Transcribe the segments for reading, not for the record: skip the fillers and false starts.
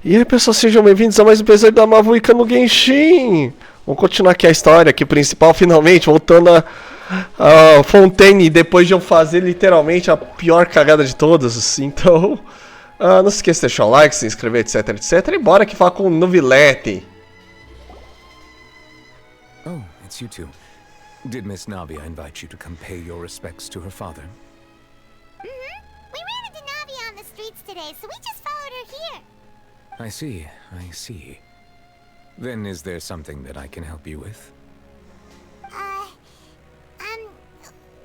E aí, pessoal, sejam bem-vindos a mais um episódio da Mavuika no Genshin. Vamos continuar aqui a história aqui principal, finalmente, voltando a Fontaine, depois de eu fazer literalmente a pior cagada de todas. Então, não se esqueça de deixar o like, se inscrever, etc, etc. E bora que falar com o Novilete. Oh, it's you two. Did Miss Navia invite you to come pay your respects to her father? Mm-hmm. We ran into Navia on the streets today, so we just followed her here. I see, I see. Then is there something that I can help you with?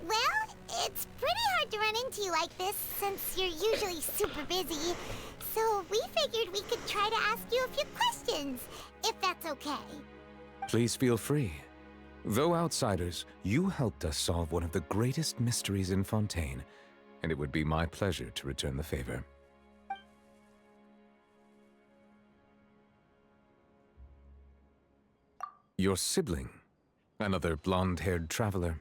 Well, it's pretty hard to run into you like this, since you're usually super busy. So we figured we could try to ask you a few questions, if that's okay. Please feel free. Though outsiders, you helped us solve one of the greatest mysteries in Fontaine, and it would be my pleasure to return the favor. Your sibling, another blonde-haired traveler.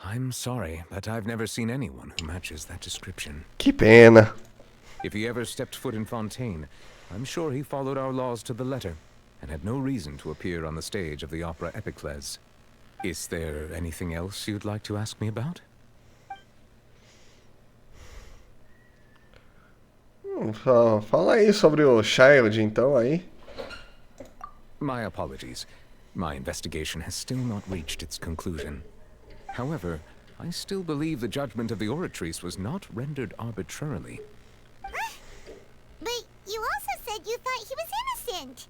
I'm sorry, but I've never seen anyone who matches that description. Que pena. If he ever stepped foot in Fontaine, I'm sure he followed our laws to the letter, and had no reason to appear on the stage of the opera Epicles. Is there anything else you'd like to ask me about? Fala aí sobre o Child, então, aí. My apologies. My investigation has still not reached its conclusion. However, I still believe the judgment of the Oratrice was not rendered arbitrarily. But you also said you thought he was innocent.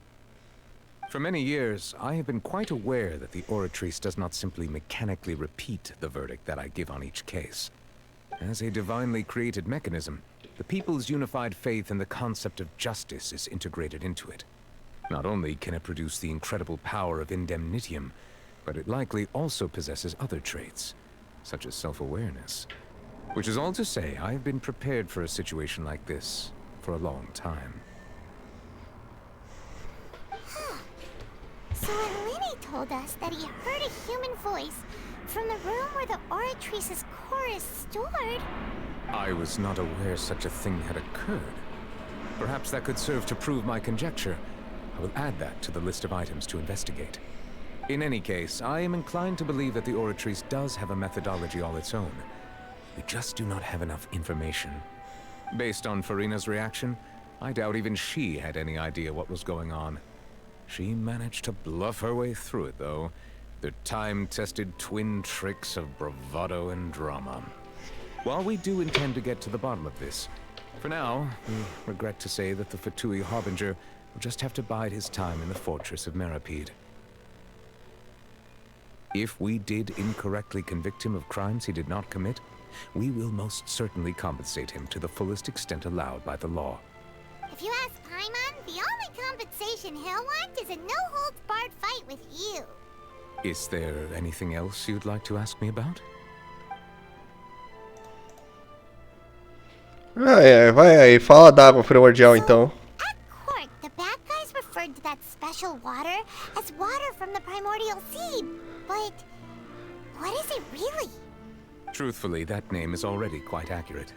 For many years, I have been quite aware that the Oratrice does not simply mechanically repeat the verdict that I give on each case. As a divinely created mechanism, the people's unified faith in the concept of justice is integrated into it. Not only can it produce the incredible power of indemnitium, but it likely also possesses other traits, such as self-awareness. Which is all to say, I have been prepared for a situation like this for a long time. So when Lenny told us that he heard a human voice from the room where the Oratrice's core is stored... I was not aware such a thing had occurred. Perhaps that could serve to prove my conjecture. I will add that to the list of items to investigate. In any case, I am inclined to believe that the Oratrice does have a methodology all its own. We just do not have enough information. Based on Farina's reaction, I doubt even she had any idea what was going on. She managed to bluff her way through it, though. Their time-tested twin tricks of bravado and drama. While we do intend to get to the bottom of this, for now, we regret to say that the Fatui Harbinger will just have to bide his time in the fortress of Meripede. If we did incorrectly convict him of crimes he did not commit, we will most certainly compensate him to the fullest extent allowed by the law. If you ask Paimon, the only compensation he'll want is a no-holds-barred fight with you. Is there anything else you'd like to ask me about? Vai aí, fala da água primordial, então. At court, the bad guys referred to that special water as water from the primordial sea, but what is it really? Truthfully, that name is already quite accurate.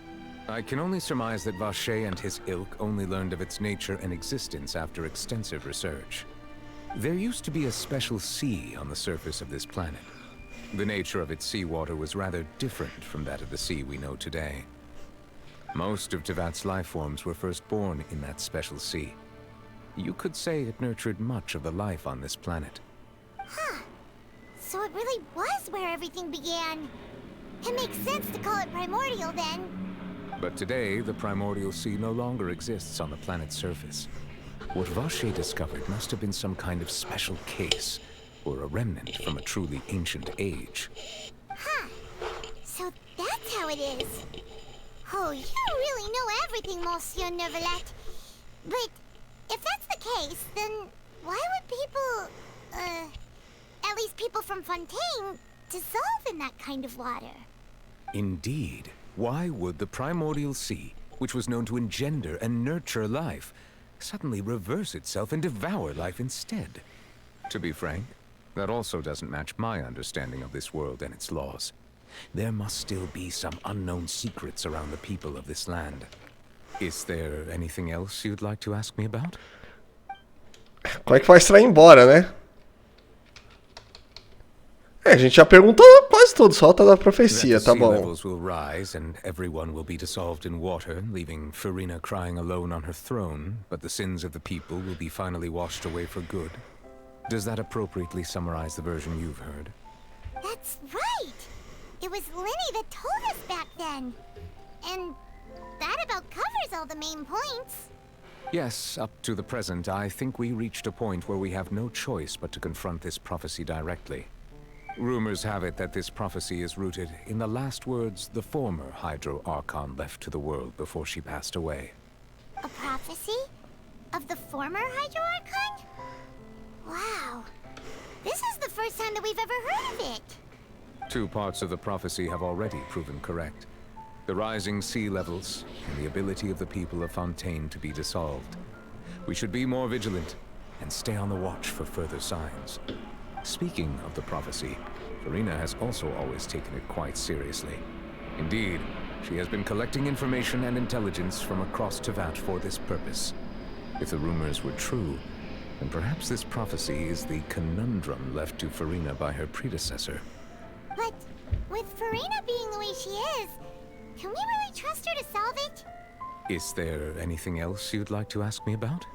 I can only surmise that Vache and his ilk only learned of its nature and existence after extensive research. There used to be a special sea on the surface of this planet. The nature of its seawater was rather different from that of the sea we know today. Most of Tevat's life forms were first born in that special sea. You could say it nurtured much of the life on this planet. Huh. So it really was where everything began. It makes sense to call it primordial then. But today, the primordial sea no longer exists on the planet's surface. What Vache discovered must have been some kind of special case, or a remnant from a truly ancient age. Huh. So that's how it is. Oh, you really know everything, Monsieur Neuvillette. But if that's the case, then why would people, at least people from Fontaine, dissolve in that kind of water? Indeed. Why would the primordial sea, which was known to engender and nurture life, suddenly reverse itself and devour life instead? To be frank, that also doesn't match my understanding of this world and its laws. There must still be some unknown secrets around the people of this land. Is there anything else you'd like to ask me about? Como é que faz pra ir embora, né? É, a gente já perguntou quase tudo, só tá da profecia, tá That the sea bom. levels will rise and everyone will be dissolved in water, leaving Farina crying alone on her throne, but the sins of the people will be finally washed away for good. Does that appropriately summarize the version you've heard? That's right! It was Linny that told us back then. And that about covers all the main points. Yes, up to the present, I think we reached a point where we have no choice but to confront this prophecy directly. Rumors have it that this prophecy is rooted in the last words the former Hydro Archon left to the world before she passed away. A prophecy? Of the former Hydro Archon? Wow. This is the first time that we've ever heard of it. Two parts of the prophecy have already proven correct. The rising sea levels, and the ability of the people of Fontaine to be dissolved. We should be more vigilant, and stay on the watch for further signs. Speaking of the prophecy, Farina has also always taken it quite seriously. Indeed, she has been collecting information and intelligence from across Tevat for this purpose. If the rumors were true, then perhaps this prophecy is the conundrum left to Farina by her predecessor. But with Farina being the way she is, can we really trust her to solve it? Is there anything else you'd like to ask me about?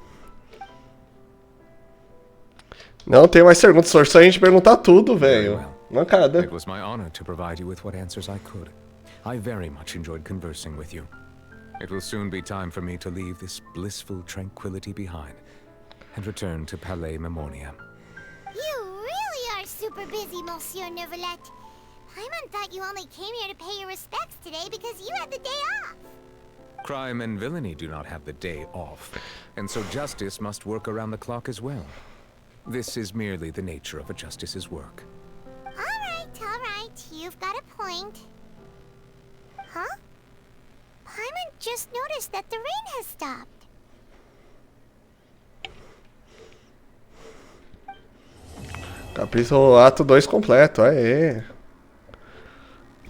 Não tem mais perguntas, só a gente perguntar tudo, velho. Very well. Mancada. It was my honor to provide you with what answers I could. I very much enjoyed conversing with you. It will soon be time for me to leave this blissful tranquility behind and return to Palais Memornia. You really are super busy, Monsieur Neuvillette. Paimon thought you only came here to pay your respects today because you had the day off. Crime and villainy do not have the day off, and so justice must work around the clock as well. This is merely the nature of a justice's work. All right, you've got a point. Huh? Paimon just noticed that the rain has stopped. Capítulo ato 2 completo, aê.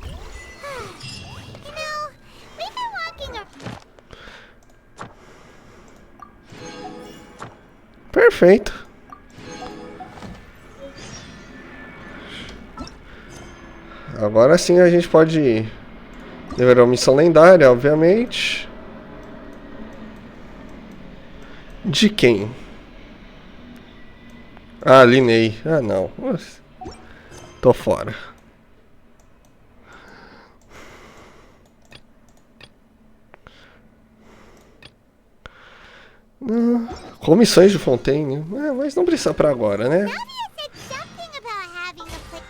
You know, we've been walking Perfeito. Agora sim a gente pode liberar uma missão lendária, obviamente. De quem? Ah, Linei. Ah, não. Tô fora. Comissões de Fontaine. É, mas não precisa pra agora, né? Navia said something about having a place.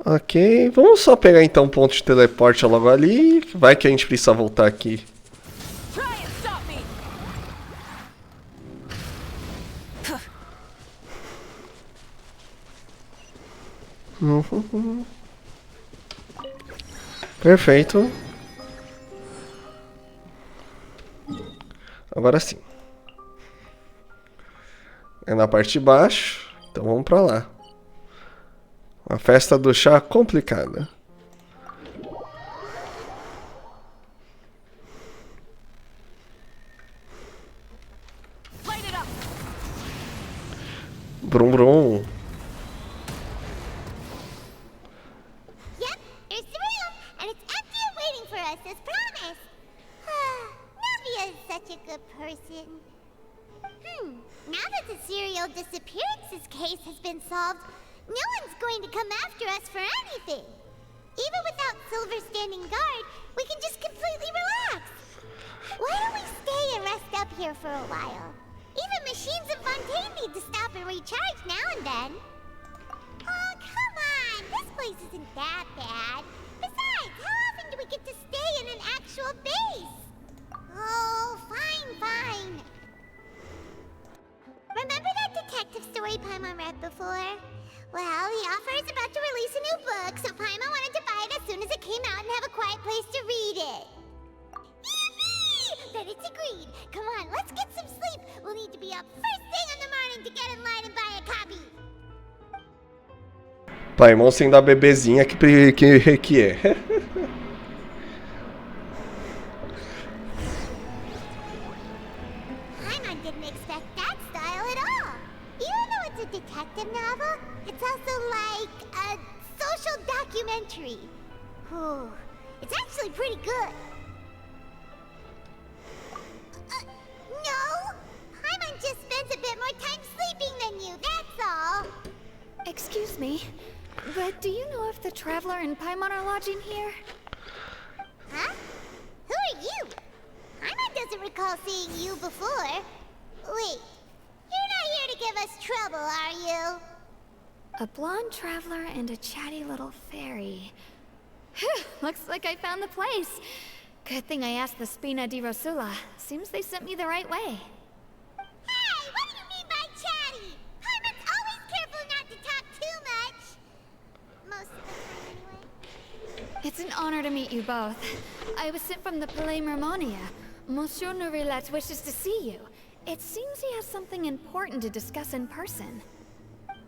Ok, vamos só pegar então um ponto de teleporte logo ali. Vai que a gente precisa voltar aqui. Try and stop me. Perfeito. Agora sim. É na parte de baixo. Então vamos pra lá. Uma festa do chá complicada. Light it up. Brum brum. Yep, there's the room, and it's empty and waiting for us as promised. Navia is such a good person. Now that the serial disappearances case has been solved, no one's going to come after us for anything. Even without Silver standing guard, we can just completely relax. Why don't we stay and rest up here for a while? Even machines in Fontaine need to stop and recharge now and then. Oh, come on! This place isn't that bad. Besides, how often do we get to stay in an actual base? Oh, fine. Remember that detective story Paimon read before? Well, the author is about to release a new book, so Paimon wanted to buy it as soon as it came out and have a quiet place to read it. Yippee! Then it's agreed. Come on, let's get some sleep. We'll need to be up first thing in the morning to get in line and buy a copy. Paimon sendo a bebezinha que é. Paimon didn't expect that style at all. Even though it's a detective novel, it's also like a social documentary. Whew. It's actually pretty good. No! Paimon just spends a bit more time sleeping than you, that's all. Excuse me, but do you know if the Traveler and Paimon are lodging here? Huh? Who are you? Paimon doesn't recall seeing you before. Wait, you're not here to give us trouble, are you? A blonde traveler and a chatty little fairy. Whew, looks like I found the place. Good thing I asked the Spina di Rosula. Seems they sent me the right way. Hey, what do you mean by chatty? Paimon's always careful not to talk too much. Most of the time, anyway. It's an honor to meet you both. I was sent from the Palais Mermonia. Monsieur Nourillet wishes to see you. It seems he has something important to discuss in person.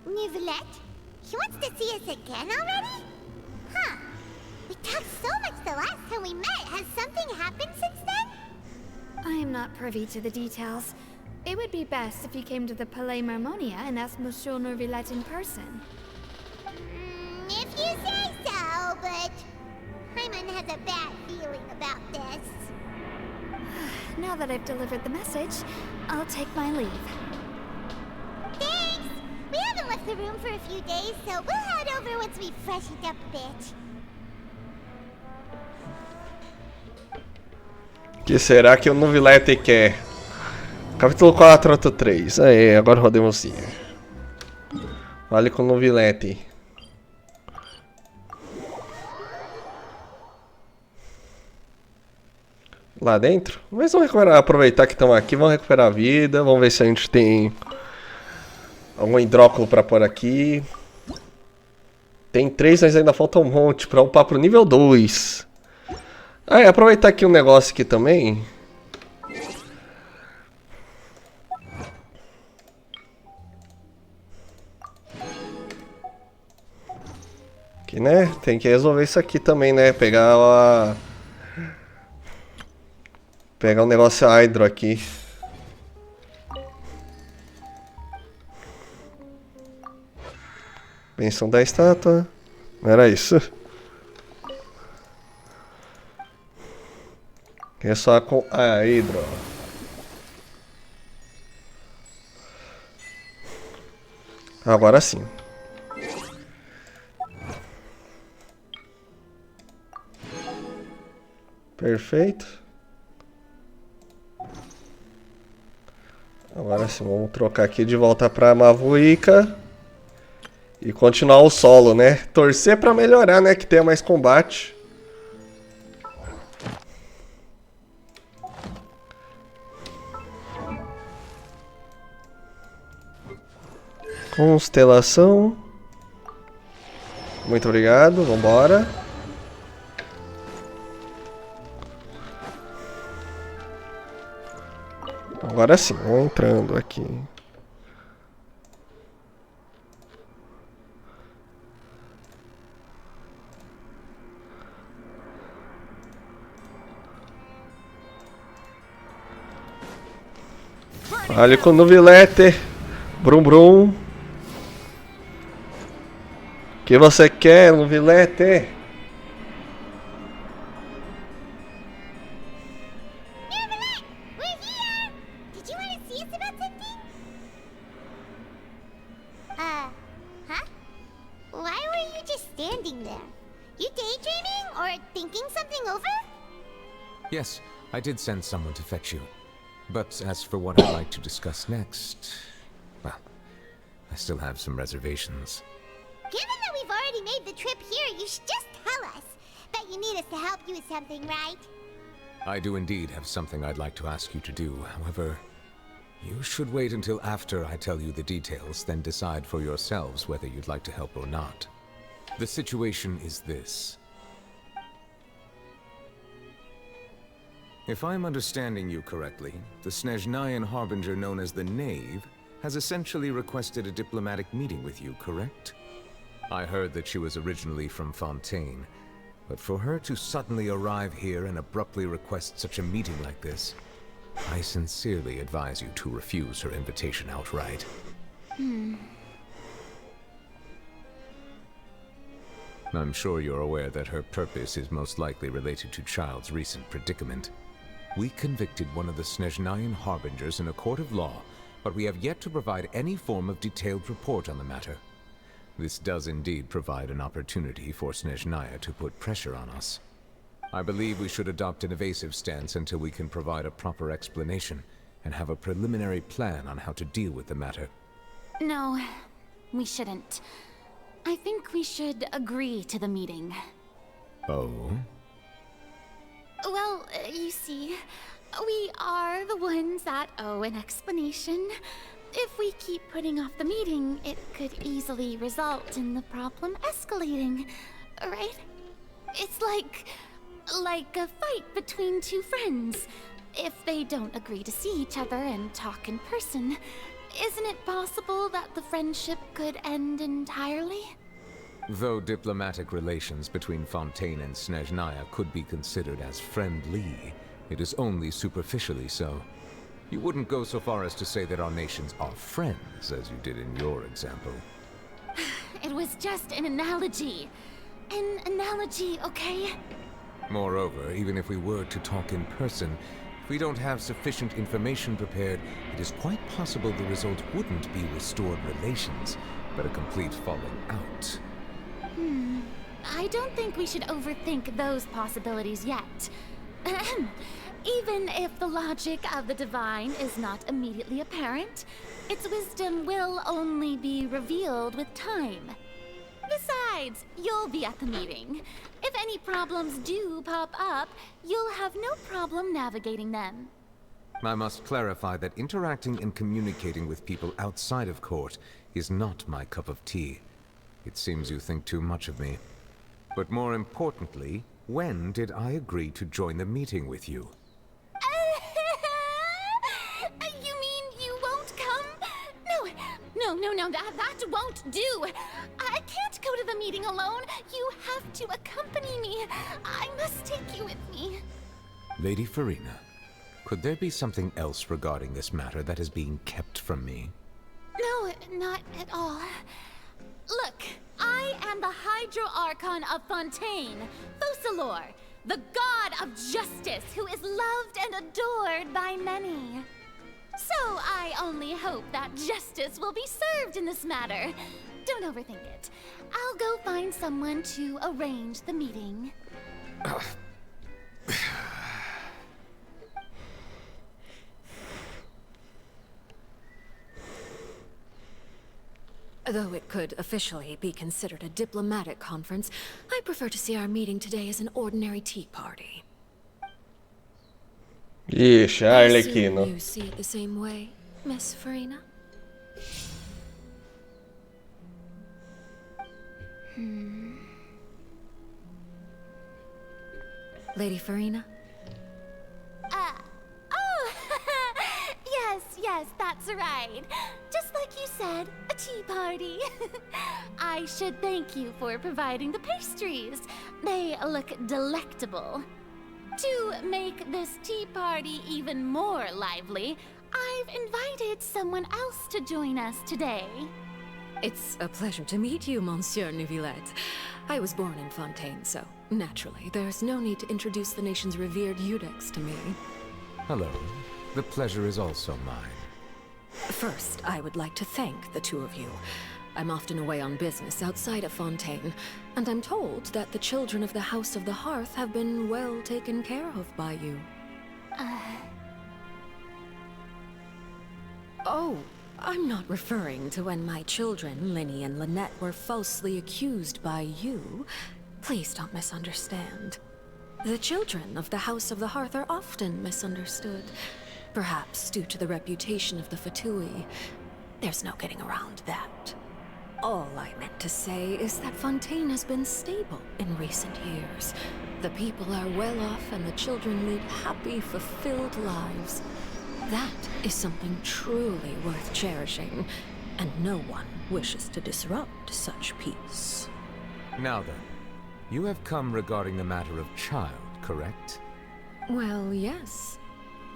Nourillet? He wants to see us again already? Huh. We talked so much the last time we met. Has something happened since then? I am not privy to the details. It would be best if you came to the Palais Mermonia and asked Monsieur Nourillet in person. If you say so, but Paimon has a bad feeling about this. Now that I've delivered the message, I'll take my leave. Thanks! We haven't left the room for a few days, so we'll head over once we've freshened up a bit. Que será que o Nourillet quer? Capítulo 4, ato 3. Aê, agora rodemos sim. Fale com o Nourillet. Lá dentro? Mas vamos aproveitar que estão aqui, vamos recuperar a vida. Vamos ver se a gente tem algum hidróculo pra pôr aqui. Tem 3, mas ainda falta um monte pra upar pro nível 2. Ah, é, aproveitar aqui um negócio aqui também. Que, né? Tem que resolver isso aqui também, né? Pegar o negócio hydro aqui. Benção da estátua. Não era isso? É só com a hidro. Agora sim. Perfeito. Agora sim, vamos trocar aqui de volta pra Mavuika. E continuar o solo, né? Torcer pra melhorar, né? Que tenha mais combate. Constelação. Muito obrigado, vambora. Agora sim, vamos entrando aqui. Fale com o Nourilett. Brum brum. O que você quer, Nourilett? Nourilett, we're here! Did you want to see us about something? Huh? Why were you just standing there? You daydreaming or thinking something over? Yes, I did send someone to fetch you. But as for what I'd like to discuss next, well, I still have some reservations. Given that we've already made the trip here, you should just tell us. Bet you need us to help you with something, right? I do indeed have something I'd like to ask you to do. However, you should wait until after I tell you the details, then decide for yourselves whether you'd like to help or not. The situation is this. If I'm understanding you correctly, the Snezhnayan harbinger known as the Knave has essentially requested a diplomatic meeting with you, correct? I heard that she was originally from Fontaine, but for her to suddenly arrive here and abruptly request such a meeting like this, I sincerely advise you to refuse her invitation outright. I'm sure you're aware that her purpose is most likely related to Child's recent predicament. We convicted one of the Snezhnayan harbingers in a court of law, but we have yet to provide any form of detailed report on the matter. This does indeed provide an opportunity for Snezhnaya to put pressure on us. I believe we should adopt an evasive stance until we can provide a proper explanation and have a preliminary plan on how to deal with the matter. No, we shouldn't. I think we should agree to the meeting. Oh? Well, you see, we are the ones that owe an explanation. If we keep putting off the meeting, it could easily result in the problem escalating, right? It's like a fight between two friends. If they don't agree to see each other and talk in person, isn't it possible that the friendship could end entirely? Though diplomatic relations between Fontaine and Snezhnaya could be considered as friendly, it is only superficially so. You wouldn't go so far as to say that our nations are friends, as you did in your example. It was just an analogy. An analogy, okay? Moreover, even if we were to talk in person, if we don't have sufficient information prepared, it is quite possible the result wouldn't be restored relations, but a complete falling out. I don't think we should overthink those possibilities yet. Even if the logic of the divine is not immediately apparent, its wisdom will only be revealed with time. Besides, you'll be at the meeting. If any problems do pop up, you'll have no problem navigating them. I must clarify that interacting and communicating with people outside of court is not my cup of tea. It seems you think too much of me. But more importantly, when did I agree to join the meeting with you? You mean you won't come? No, that won't do. I can't go to the meeting alone. You have to accompany me. I must take you with me. Lady Farina, could there be something else regarding this matter that is being kept from me? No, not at all. Look, I am the Hydro Archon of Fontaine, Focalor, the god of justice who is loved and adored by many. So I only hope that justice will be served in this matter. Don't overthink it. I'll go find someone to arrange the meeting. Though it could officially be considered a diplomatic conference, I prefer to see our meeting today as an ordinary tea party. Ixi, a I assume Arlequino. you see it the same way, Miss Farina? Lady Farina? Oh, yes, that's right. Just like you said, a tea party. I should thank you for providing the pastries. They look delectable. To make this tea party even more lively, I've invited someone else to join us today. It's a pleasure to meet you, Monsieur Neuvillette. I was born in Fontaine, so naturally, there's no need to introduce the nation's revered Eudex to me. Hello. The pleasure is also mine. First, I would like to thank the two of you. I'm often away on business outside of Fontaine, and I'm told that the children of the House of the Hearth have been well taken care of by you. Oh, I'm not referring to when my children, Linny and Lynette, were falsely accused by you. Please don't misunderstand. The children of the House of the Hearth are often misunderstood. Perhaps due to the reputation of the Fatui. There's no getting around that. All I meant to say is that Fontaine has been stable in recent years. The people are well off and the children lead happy, fulfilled lives. That is something truly worth cherishing, and no one wishes to disrupt such peace. Now then, you have come regarding the matter of Child, correct? Well, yes.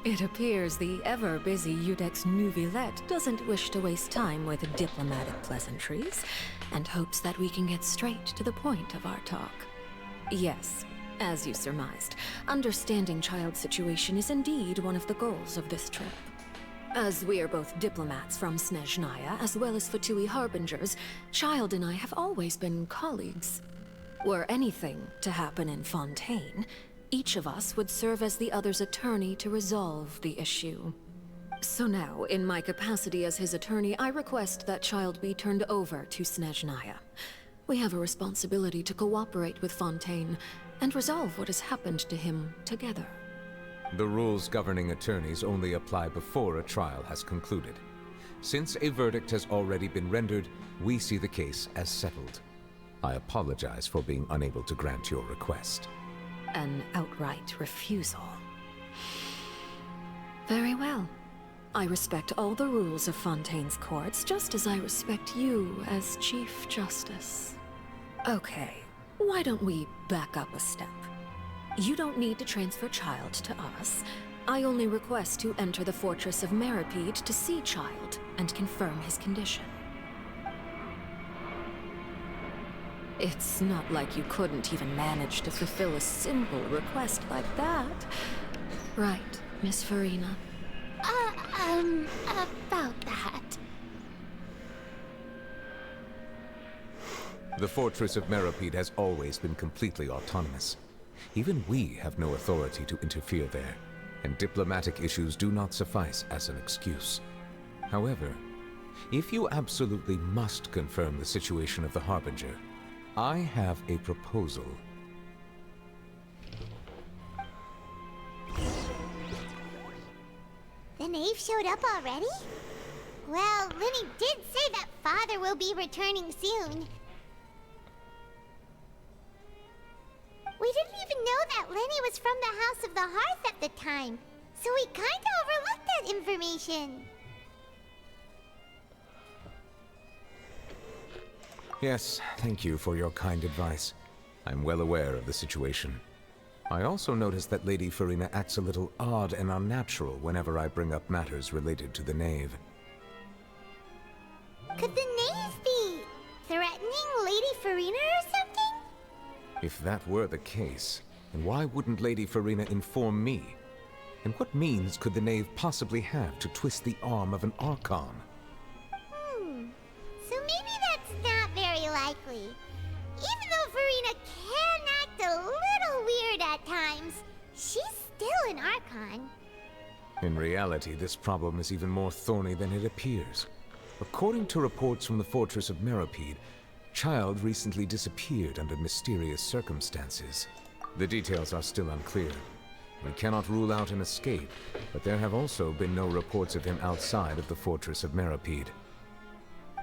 It appears the ever-busy Udex Nuvillette doesn't wish to waste time with diplomatic pleasantries, and hopes that we can get straight to the point of our talk. Yes, as you surmised, understanding Child's situation is indeed one of the goals of this trip. As we are both diplomats from Snezhnaya, as well as Fatui Harbingers, Child and I have always been colleagues. Were anything to happen in Fontaine, each of us would serve as the other's attorney to resolve the issue. So now, in my capacity as his attorney, I request that Child be turned over to Snezhnaya. We have a responsibility to cooperate with Fontaine and resolve what has happened to him together. The rules governing attorneys only apply before a trial has concluded. Since a verdict has already been rendered, we see the case as settled. I apologize for being unable to grant your request. An outright refusal. Very well. I respect all the rules of Fontaine's courts, just as I respect you as Chief Justice. Okay, why don't we back up a step? You don't need to transfer Child to us. I only request to enter the Fortress of Meripede to see Child and confirm his condition. It's not like you couldn't even manage to fulfill a simple request like that. Right, Miss Farina? About that. The Fortress of Meripede has always been completely autonomous. Even we have no authority to interfere there, and diplomatic issues do not suffice as an excuse. However, if you absolutely must confirm the situation of the Harbinger, I have a proposal. The knave showed up already? Well, Lenny did say that Father will be returning soon. We didn't even know that Lenny was from the House of the Hearth at the time, so we kinda overlooked that information. Yes, thank you for your kind advice. I'm well aware of the situation. I also noticed that Lady Farina acts a little odd and unnatural whenever I bring up matters related to the knave. Could the knave be threatening Lady Farina or something? If that were the case, then why wouldn't Lady Farina inform me? And what means could the knave possibly have to twist the arm of an Archon? So maybe that's not very likely. Even though Farina can act a little weird at times, she's still an Archon. In reality, this problem is even more thorny than it appears. According to reports from the Fortress of Meripede, Child recently disappeared under mysterious circumstances. The details are still unclear. We cannot rule out an escape, but there have also been no reports of him outside of the Fortress of Meripede.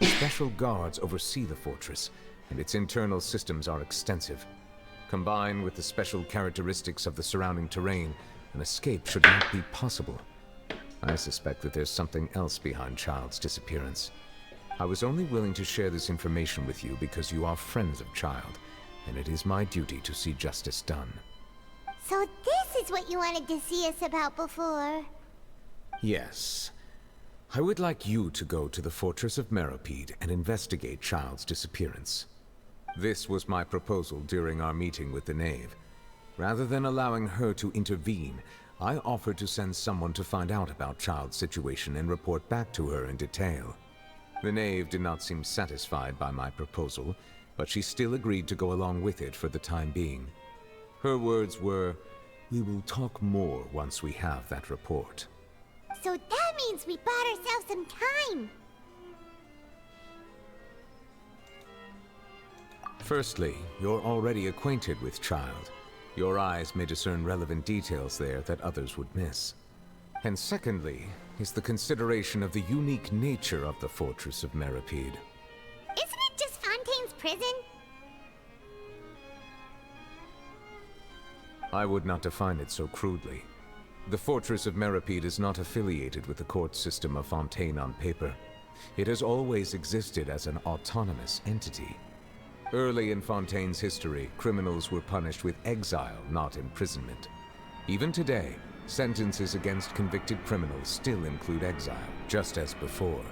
Special guards oversee the fortress, and its internal systems are extensive. Combined with the special characteristics of the surrounding terrain, an escape should not be possible. I suspect that there's something else behind Child's disappearance. I was only willing to share this information with you because you are friends of Child, and it is my duty to see justice done. So this is what you wanted to see us about before. Yes. I would like you to go to the Fortress of Meripede and investigate Child's disappearance. This was my proposal during our meeting with the knave. Rather than allowing her to intervene, I offered to send someone to find out about Child's situation and report back to her in detail. The knave did not seem satisfied by my proposal, but she still agreed to go along with it for the time being. Her words were, "We will talk more once we have that report." So that means we bought ourselves some time. Firstly, you're already acquainted with Child. Your eyes may discern relevant details there that others would miss. And secondly, is the consideration of the unique nature of the Fortress of Meripede. Isn't it just Fontaine's prison? I would not define it so crudely. The Fortress of Meripede is not affiliated with the court system of Fontaine on paper. It has always existed as an autonomous entity. Early in Fontaine's history, criminals were punished with exile, not imprisonment. Even today, sentences against convicted criminals still include exile, just as before.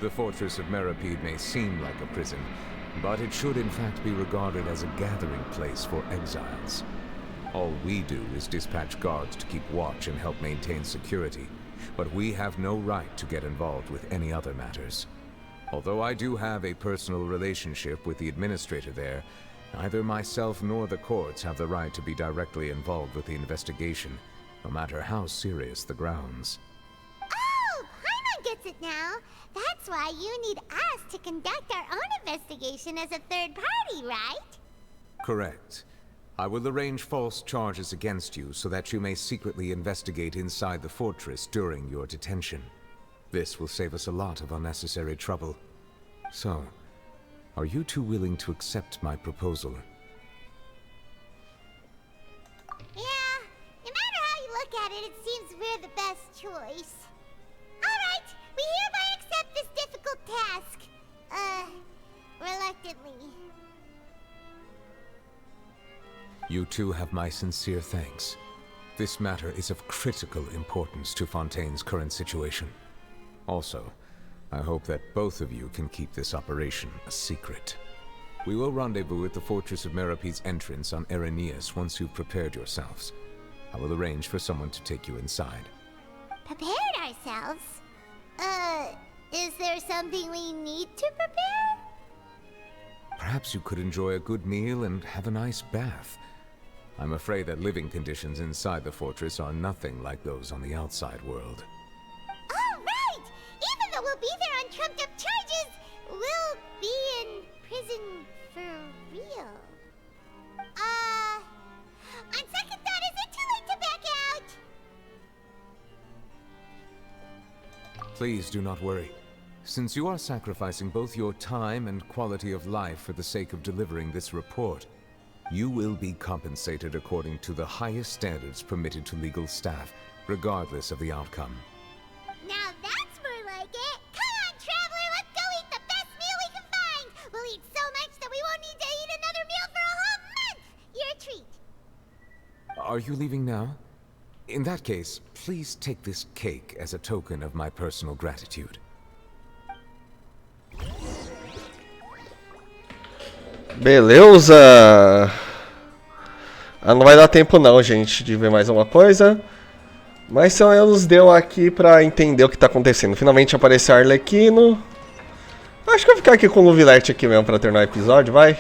The fortress of Meripede may seem like a prison, but it should in fact be regarded as a gathering place for exiles. All we do is dispatch guards to keep watch and help maintain security, but we have no right to get involved with any other matters. Although I do have a personal relationship with the administrator there, neither myself nor the courts have the right to be directly involved with the investigation, no matter how serious the grounds. Oh, Paimon gets it now. That's why you need us to conduct our own investigation as a third party, right? Correct. I will arrange false charges against you so that you may secretly investigate inside the fortress during your detention. This will save us a lot of unnecessary trouble. So, are you two willing to accept my proposal? Yeah, no matter how you look at it, it seems we're the best choice. Alright, we hereby accept this difficult task. Reluctantly. You two have my sincere thanks. This matter is of critical importance to Fontaine's current situation. Also, I hope that both of you can keep this operation a secret. We will rendezvous at the Fortress of Meripede's entrance on Erenius once you've prepared yourselves. I will arrange for someone to take you inside. Prepared ourselves? Is there something we need to prepare? Perhaps you could enjoy a good meal and have a nice bath. I'm afraid that living conditions inside the fortress are nothing like those on the outside world. Oh, right! Even though we'll be there on trumped-up charges, we'll be in prison for real. On second thought, is it too late to back out? Please do not worry. Since you are sacrificing both your time and quality of life for the sake of delivering this report, you will be compensated according to the highest standards permitted to legal staff, regardless of the outcome. Now that's more like it! Come on, Traveler, let's go eat the best meal we can find! We'll eat so much that we won't need to eat another meal for a whole month! Your treat! Are you leaving now? In that case, please take this cake as a token of my personal gratitude. Beleza! Não vai dar tempo não, gente, de ver mais uma coisa. Mas só nos deu aqui pra entender o que tá acontecendo. Finalmente apareceu Arlequino. Acho que eu vou ficar aqui com o Luvilete aqui mesmo pra terminar o episódio, vai.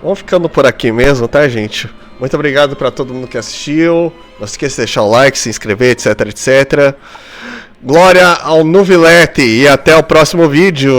Vamos ficando por aqui mesmo, tá, gente? Muito obrigado pra todo mundo que assistiu. Não se esqueça de deixar o like, se inscrever, etc, etc. Glória ao Nuvilete e até o próximo vídeo.